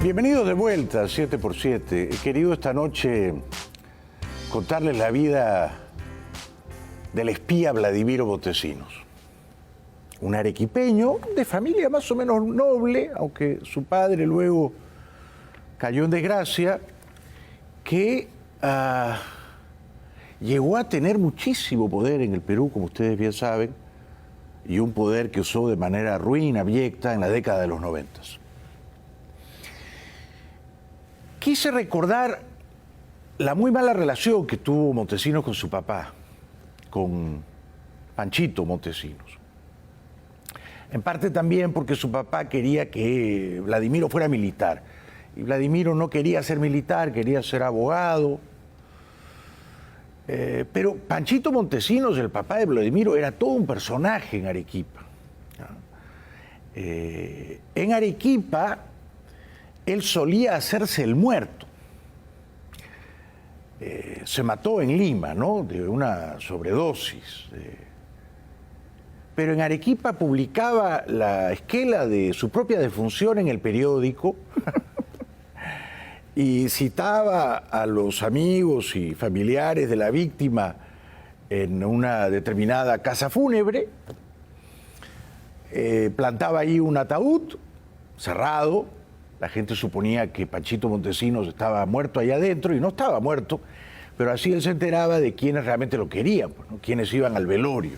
Bienvenidos de vuelta a 7x7. He querido esta noche contarles la vida del espía Vladimiro Montesinos. Un arequipeño de familia más o menos noble, aunque su padre luego cayó en desgracia, que llegó a tener muchísimo poder en el Perú, como ustedes bien saben, y un poder que usó de manera ruin, abyecta, en la década de los 90. Quise recordar la muy mala relación que tuvo Montesinos con su papá, con Panchito Montesinos. En parte también porque su papá quería que Vladimiro fuera militar. Y Vladimiro no quería ser militar, quería ser abogado. Pero Panchito Montesinos, el papá de Vladimiro, era todo un personaje en Arequipa. En Arequipa, él solía hacerse el muerto. Se mató en Lima, ¿no?, de una sobredosis. Pero en Arequipa publicaba la esquela de su propia defunción en el periódico y citaba a los amigos y familiares de la víctima en una determinada casa fúnebre, plantaba ahí un ataúd cerrado. La gente suponía que Panchito Montesinos estaba muerto allá adentro y no estaba muerto, pero así él se enteraba de quienes realmente lo querían, pues, ¿no?, quienes iban al velorio.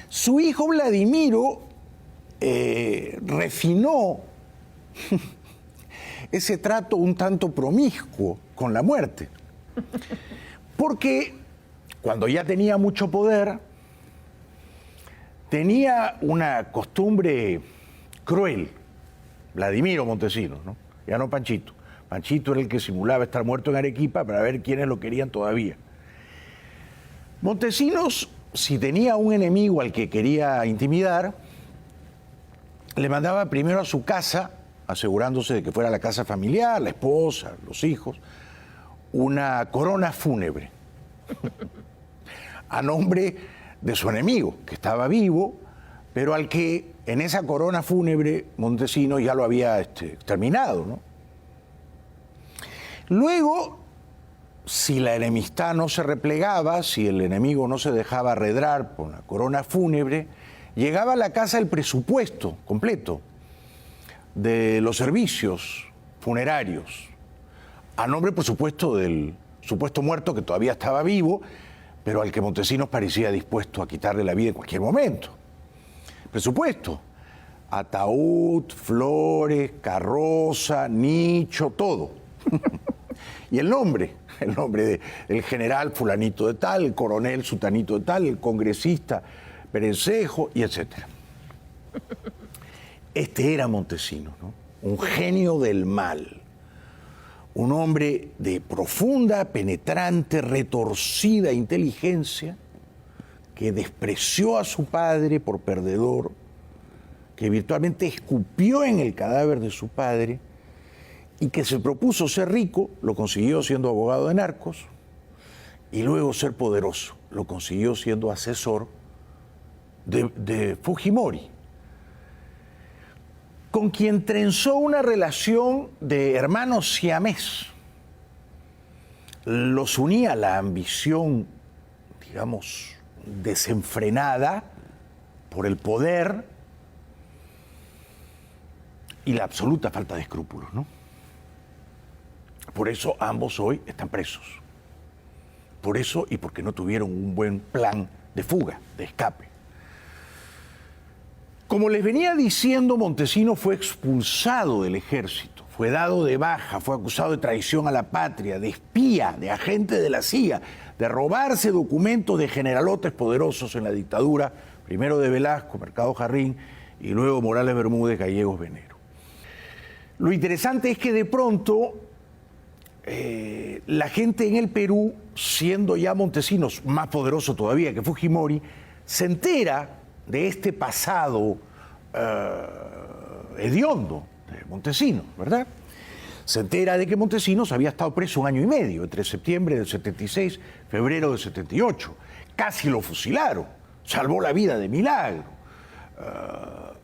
Su hijo Vladimiro refinó ese trato un tanto promiscuo con la muerte, porque cuando ya tenía mucho poder, tenía una costumbre cruel. Vladimiro Montesinos, ¿no?, ya no Panchito. Panchito era el que simulaba estar muerto en Arequipa para ver quiénes lo querían todavía. Montesinos, si tenía un enemigo al que quería intimidar, le mandaba primero a su casa, asegurándose de que fuera la casa familiar, la esposa, los hijos, una corona fúnebre a nombre de su enemigo, que estaba vivo, pero al que en esa corona fúnebre Montesinos ya lo había exterminado, ¿no? Luego, si la enemistad no se replegaba, si el enemigo no se dejaba arredrar por la corona fúnebre, llegaba a la casa el presupuesto completo de los servicios funerarios, a nombre, por supuesto, del supuesto muerto que todavía estaba vivo, pero al que Montesinos parecía dispuesto a quitarle la vida en cualquier momento. Presupuesto: ataúd, flores, carroza, nicho, todo. Y el nombre del general fulanito de tal, el coronel sutanito de tal, el congresista Perencejo, y etcétera. Este era Montesinos, ¿no?, un genio del mal, un hombre de profunda, penetrante, retorcida inteligencia, que despreció a su padre por perdedor, que virtualmente escupió en el cadáver de su padre y que se propuso ser rico, lo consiguió siendo abogado de narcos, y luego ser poderoso, lo consiguió siendo asesor de Fujimori, con quien trenzó una relación de hermanos siamés. Los unía la ambición, digamos, desenfrenada por el poder y la absoluta falta de escrúpulos, ¿no? Por eso ambos hoy están presos. Por eso y porque no tuvieron un buen plan de fuga, de escape. Como les venía diciendo, Montesinos fue expulsado del ejército, fue dado de baja, fue acusado de traición a la patria, de espía, de agente de la CIA, de robarse documentos de generalotes poderosos en la dictadura, primero de Velasco, Mercado Jarrín, y luego Morales Bermúdez, Gallegos Venero. Lo interesante es que de pronto la gente en el Perú, siendo ya Montesinos más poderoso todavía que Fujimori, se entera de este pasado hediondo de Montesinos, ¿verdad? Se entera de que Montesinos había estado preso 1 año y medio, entre septiembre del 76, febrero del 78. Casi lo fusilaron, salvó la vida de milagro.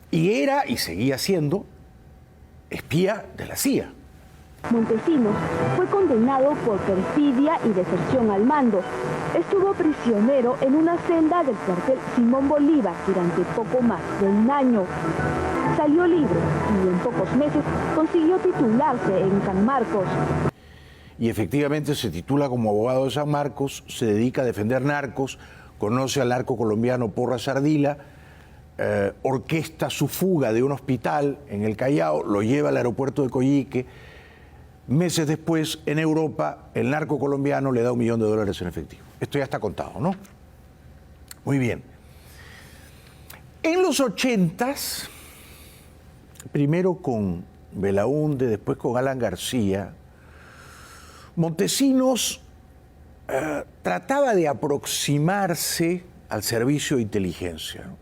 Y era, y seguía siendo, espía de la CIA. Montesinos fue condenado por perfidia y deserción al mando. Estuvo prisionero en una celda del cuartel Simón Bolívar durante poco más de un año. Salió libre y en pocos meses consiguió titularse en San Marcos. Y efectivamente se titula como abogado de San Marcos, se dedica a defender narcos, conoce al narco colombiano Porras Ardila, orquesta su fuga de un hospital en el Callao, lo lleva al aeropuerto de Coyique. Meses después, en Europa, el narco colombiano le da $1 millón en efectivo. Esto ya está contado, ¿no? Muy bien. En los 80s, primero con Belaúnde, después con Alan García, Montesinos trataba de aproximarse al servicio de inteligencia, ¿no?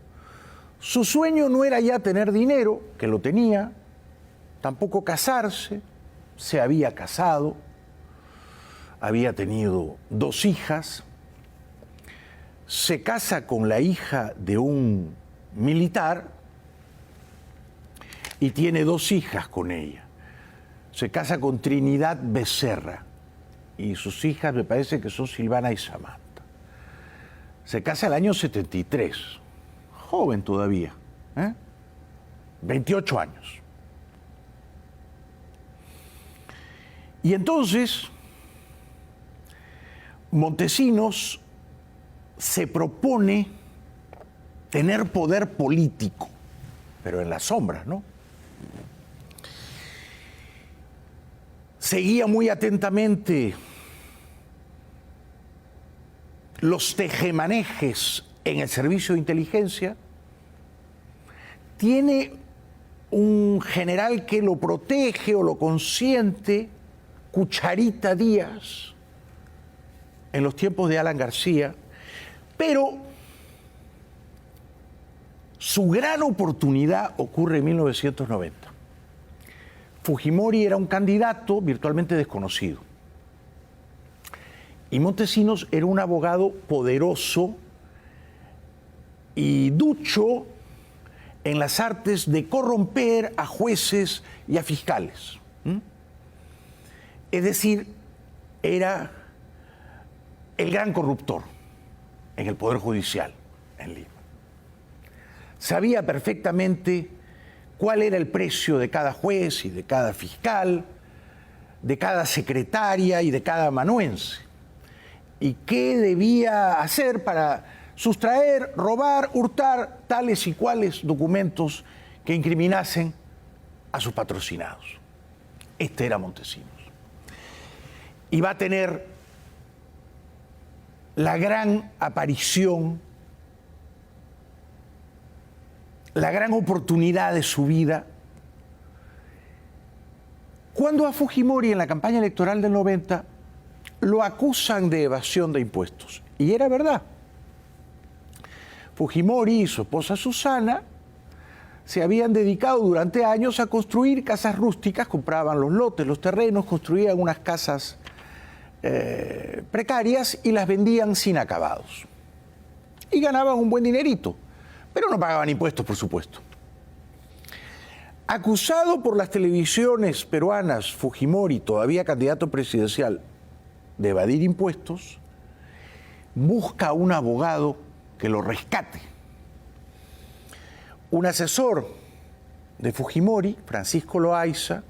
Su sueño no era ya tener dinero, que lo tenía, tampoco casarse, se había casado, había tenido 2 hijas, se casa con la hija de un militar y tiene 2 hijas con ella. Se casa con Trinidad Becerra y sus hijas me parece que son Silvana y Samantha. Se casa el año 73, joven todavía, 28 años. Y entonces, Montesinos se propone tener poder político, pero en las sombras, ¿no? Seguía muy atentamente los tejemanejes en el servicio de inteligencia. Tiene un general que lo protege o lo consiente, Cucharita Díaz, en los tiempos de Alan García, pero su gran oportunidad ocurre en 1990. Fujimori era un candidato virtualmente desconocido y Montesinos era un abogado poderoso y ducho en las artes de corromper a jueces y a fiscales. Es decir, era el gran corruptor en el Poder Judicial en Lima. Sabía perfectamente cuál era el precio de cada juez y de cada fiscal, de cada secretaria y de cada amanuense, y qué debía hacer para sustraer, robar, hurtar tales y cuales documentos que incriminasen a sus patrocinados. Este era Montesinos. Y va a tener la gran aparición, la gran oportunidad de su vida, cuando a Fujimori en la campaña electoral del 90 lo acusan de evasión de impuestos. Y era verdad. Fujimori y su esposa Susana se habían dedicado durante años a construir casas rústicas, compraban los lotes, los terrenos, construían unas casas precarias y las vendían sin acabados. Y ganaban un buen dinerito, pero no pagaban impuestos, por supuesto. Acusado por las televisiones peruanas, Fujimori, todavía candidato presidencial, de evadir impuestos, busca a un abogado que lo rescate. Un asesor de Fujimori, Francisco Loaiza,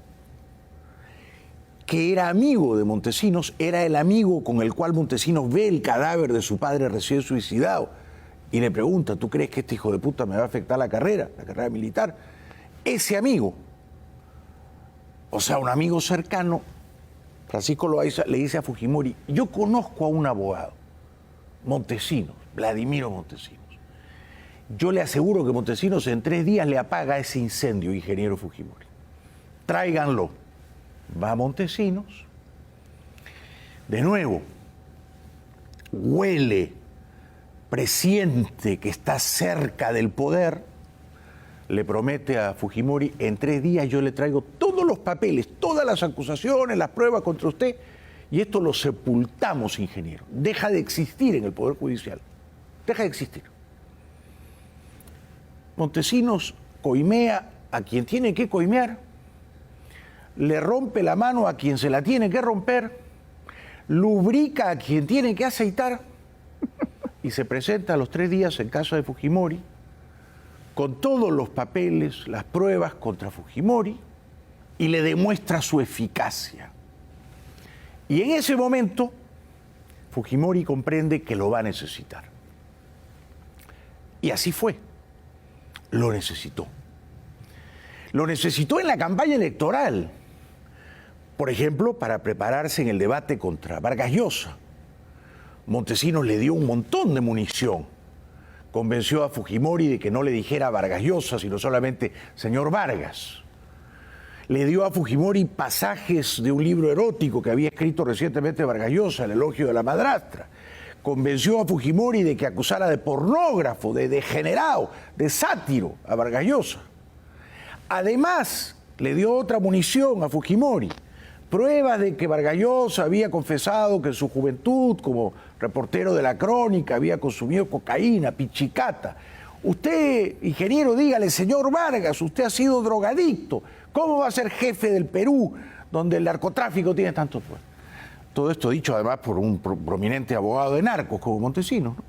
que era amigo de Montesinos, era el amigo con el cual Montesinos ve el cadáver de su padre recién suicidado y le pregunta, ¿tú crees que este hijo de puta me va a afectar la carrera militar? Ese amigo, o sea, un amigo cercano, Francisco Loaiza, le dice a Fujimori, yo conozco a un abogado, Montesinos, Vladimiro Montesinos. Yo le aseguro que Montesinos en 3 días le apaga ese incendio, ingeniero Fujimori. Tráiganlo. Va Montesinos. De nuevo, huele, presiente que está cerca del poder, le promete a Fujimori, en 3 días yo le traigo todos los papeles, todas las acusaciones, las pruebas contra usted, y esto lo sepultamos, ingeniero. Deja de existir en el Poder Judicial. Deja de existir. Montesinos coimea a quien tiene que coimear le rompe la mano a quien se la tiene que romper, lubrica a quien tiene que aceitar y se presenta a los 3 días en casa de Fujimori con todos los papeles, las pruebas contra Fujimori y le demuestra su eficacia. Y en ese momento Fujimori comprende que lo va a necesitar. Y así fue. Lo necesitó. Lo necesitó en la campaña electoral. Por ejemplo, para prepararse en el debate contra Vargas Llosa. Montesinos le dio un montón de munición. Convenció a Fujimori de que no le dijera Vargas Llosa, sino solamente señor Vargas. Le dio a Fujimori pasajes de un libro erótico que había escrito recientemente Vargas Llosa, El elogio de la madrastra. Convenció a Fujimori de que acusara de pornógrafo, de degenerado, de sátiro a Vargas Llosa. Además, le dio otra munición a Fujimori. Pruebas de que Vargas Llosa había confesado que en su juventud, como reportero de la Crónica, había consumido cocaína, pichicata. Usted, ingeniero, dígale, señor Vargas, usted ha sido drogadicto. ¿Cómo va a ser jefe del Perú, donde el narcotráfico tiene tanto poder? Todo esto dicho además por un prominente abogado de narcos como Montesinos, ¿no?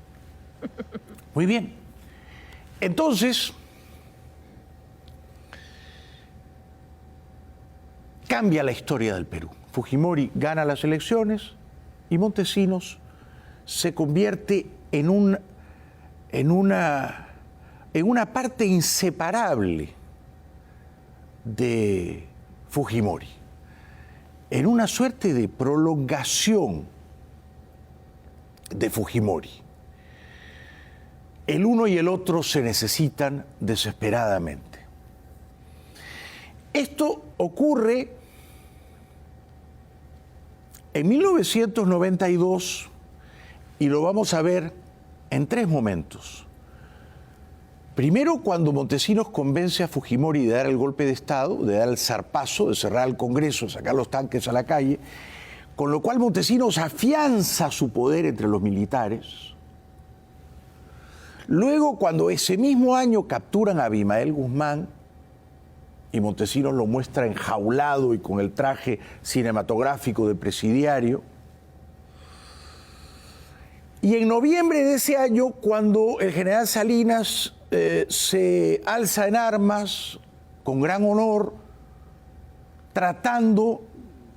Muy bien. Entonces, cambia la historia del Perú. Fujimori gana las elecciones y Montesinos se convierte en una parte inseparable de Fujimori, en una suerte de prolongación de Fujimori. El uno y el otro se necesitan desesperadamente. Esto ocurre en 1992 y lo vamos a ver en 3 momentos. Primero, cuando Montesinos convence a Fujimori de dar el golpe de Estado, de dar el zarpazo, de cerrar el Congreso, de sacar los tanques a la calle, con lo cual Montesinos afianza su poder entre los militares. Luego, cuando ese mismo año capturan a Abimael Guzmán y Montesinos lo muestra enjaulado y con el traje cinematográfico de presidiario. Y en noviembre de ese año, cuando el general Salinas se alza en armas con gran honor, tratando,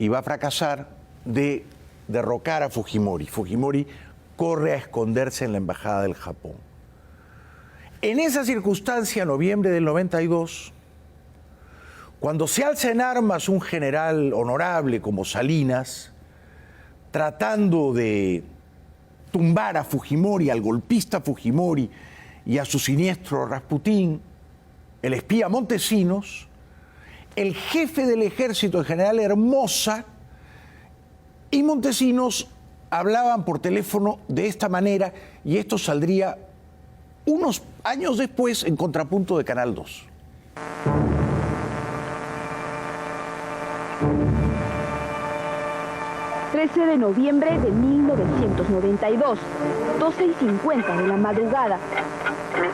y va a fracasar, de derrocar a Fujimori. Fujimori corre a esconderse en la embajada del Japón. En esa circunstancia, noviembre del 92, cuando se alza en armas un general honorable como Salinas, tratando de tumbar a Fujimori, al golpista Fujimori y a su siniestro Rasputín, el espía Montesinos, el jefe del ejército, el general Hermosa, y Montesinos hablaban por teléfono de esta manera, y esto saldría unos años después en Contrapunto de Canal 2. ...13 de noviembre de 1992, 12:50 de la madrugada.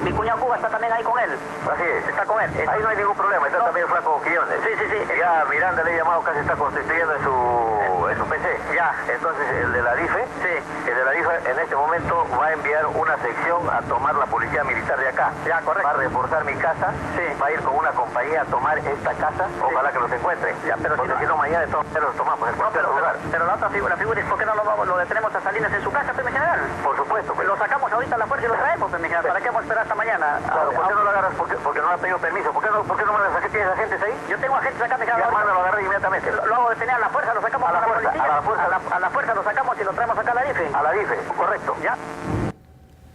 Mi cuñado Cuba está también ahí con él. Así es. Está con él. Ahí no hay ningún problema, está también Flaco Quillones. Sí. Ya Miranda le he llamado, casi está constituyendo en su PC. Ya. Entonces el de la DIFE, Sí. el de la DIFE en este momento va a enviar una sección a tomar la policía militar de acá. Ya, correcto. Va a reforzar mi casa, Sí. va a ir con una compañía a tomar esta casa, ojalá que los encuentre. Ya, pero porque si si no mañana de todos los tomamos. No, pero la otra figura, es ¿por qué no lo detenemos a Salinas en su casa, pues, mi general? Por supuesto. Pues. Lo sacamos ahorita a la fuerza y lo traemos, pues, mi general. ¿Para qué vamos a esperar hasta mañana? Claro, ¿por qué no lo agarras? Porque no has pedido permiso. ¿Por qué no mandas a que tienes agentes ahí? Yo tengo agentes acá, mi general. Ya, ahorita. mándalo a agarrar inmediatamente. Lo hago detener a la fuerza, lo sacamos A la fuerza, policía. a la fuerza. A la fuerza lo sacamos y lo traemos acá a la DIFE. A la DIFE, correcto. ¿Ya?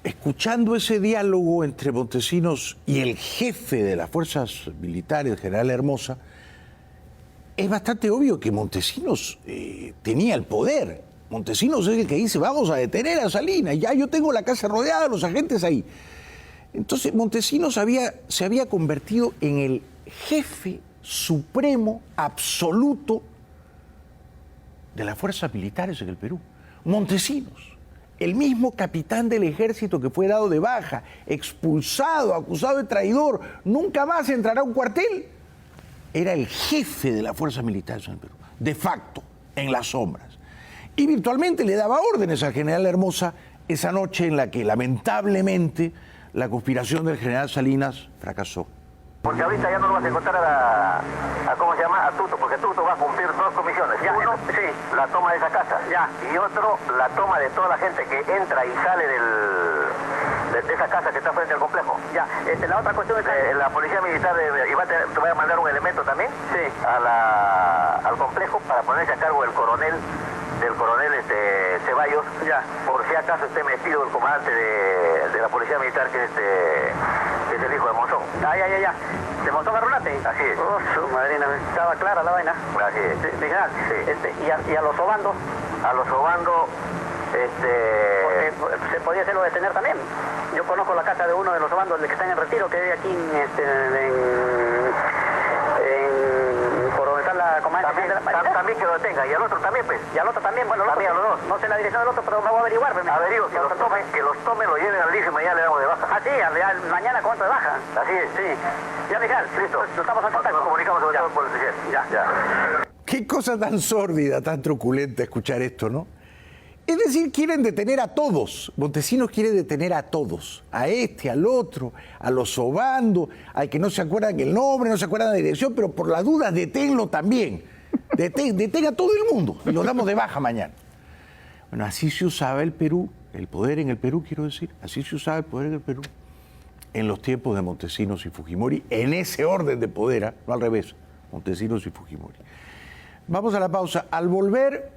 Escuchando ese diálogo entre Montesinos y el jefe de las fuerzas militares, el general Hermosa, es bastante obvio que Montesinos tenía el poder. Montesinos es el que dice, vamos a detener a Salinas, ya yo tengo la casa rodeada, los agentes ahí. Entonces Montesinos se había convertido en el jefe supremo, absoluto, de las fuerzas militares en el Perú. Montesinos, el mismo capitán del ejército que fue dado de baja, expulsado, acusado de traidor, nunca más entrará a un cuartel. era el jefe de las fuerzas militares en el Perú, de facto, en las sombras. Y virtualmente le daba órdenes al general Hermosa esa noche en la que lamentablemente la conspiración del general Salinas fracasó. Porque ahorita ya no lo vas a encontrar a ¿cómo se llama? A Tuto, porque Tuto va a cumplir 2 comisiones. Ya, uno, sí, la toma de esa casa. Ya. Y otro, la toma de toda la gente que entra y sale de esa casa que está frente al complejo. Ya. La otra cuestión es que la policía militar te va a mandar un elemento también, sí, al complejo para ponerse a cargo del coronel Ceballos, ya, por si acaso esté metido el comandante de la policía militar que es el hijo de Monzón. Ya. ¿De Monzón Garrulate? Así es. Oh, su madrina, estaba clara la vaina. Así es. General, sí. ¿Y a los Obando? A los Obando, porque se podía hacerlo detener también. Yo conozco la casa de uno de los Obandos, el que está en retiro, que vive aquí en Coronel la comandancia también que lo detenga, y al otro también, pues. Y al otro también, bueno, también a los dos. No sé la dirección del otro, pero me voy a averiguar. Averiguo, que los tomen, lo lleven al DIF y mañana le damos de baja. Ah, sí, mañana cuánto de baja. Así es, sí. Ya, Miguel, listo. Nos estamos en contacto. Nos comunicamos con el policía. Ya. Qué cosa tan sórdida, tan truculenta escuchar esto, ¿no? Es decir, quieren detener a todos. Montesinos quiere detener a todos. A este, al otro, a los Obando, al que no se acuerdan el nombre, no se acuerdan la dirección, pero por la duda deténlo también. Detén a todo el mundo y lo damos de baja mañana. Bueno, así se usaba el Perú, el poder en el Perú, quiero decir. Así se usaba el poder en el Perú en los tiempos de Montesinos y Fujimori, en ese orden de poder, no al revés, Montesinos y Fujimori. Vamos a la pausa. Al volver,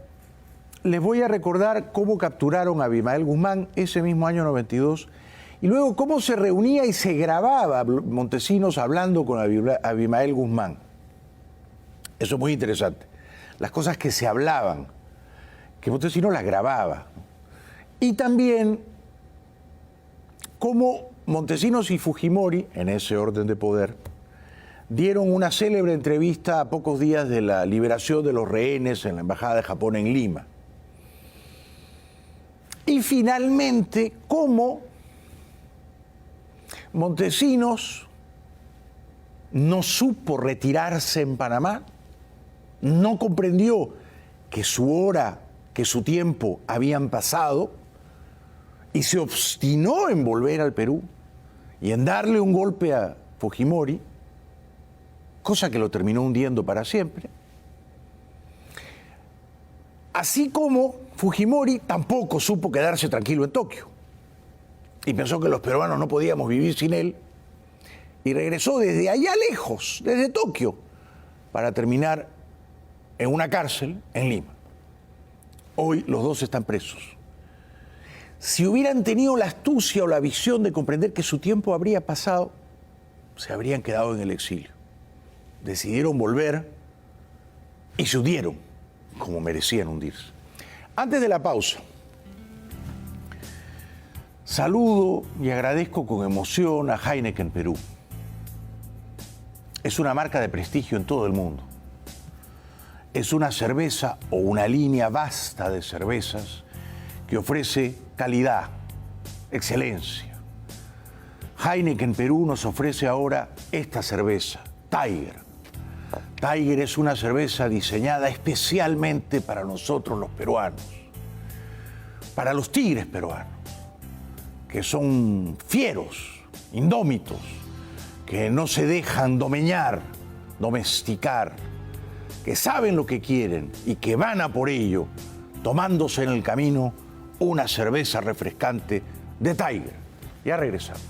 les voy a recordar cómo capturaron a Abimael Guzmán ese mismo año 92 y luego cómo se reunía y se grababa Montesinos hablando con Abimael Guzmán. Eso es muy interesante. Las cosas que se hablaban, que Montesinos las grababa. Y también cómo Montesinos y Fujimori, en ese orden de poder, dieron una célebre entrevista a pocos días de la liberación de los rehenes en la Embajada de Japón en Lima. Y finalmente, cómo Montesinos no supo retirarse en Panamá, no comprendió que su hora, que su tiempo habían pasado y se obstinó en volver al Perú y en darle un golpe a Fujimori, cosa que lo terminó hundiendo para siempre. Así como Fujimori tampoco supo quedarse tranquilo en Tokio y pensó que los peruanos no podíamos vivir sin él y regresó desde allá lejos, desde Tokio, para terminar en una cárcel en Lima. Hoy los dos están presos. Si hubieran tenido la astucia o la visión de comprender que su tiempo habría pasado, se habrían quedado en el exilio. Decidieron volver y se hundieron como merecían hundirse. Antes de la pausa, saludo y agradezco con emoción a Heineken Perú. Es una marca de prestigio en todo el mundo. Es una cerveza o una línea vasta de cervezas que ofrece calidad, excelencia. Heineken Perú nos ofrece ahora esta cerveza, Tiger. Tiger es una cerveza diseñada especialmente para nosotros los peruanos, para los tigres peruanos, que son fieros, indómitos, que no se dejan domeñar, domesticar, que saben lo que quieren y que van a por ello, tomándose en el camino una cerveza refrescante de Tiger. Ya regresamos.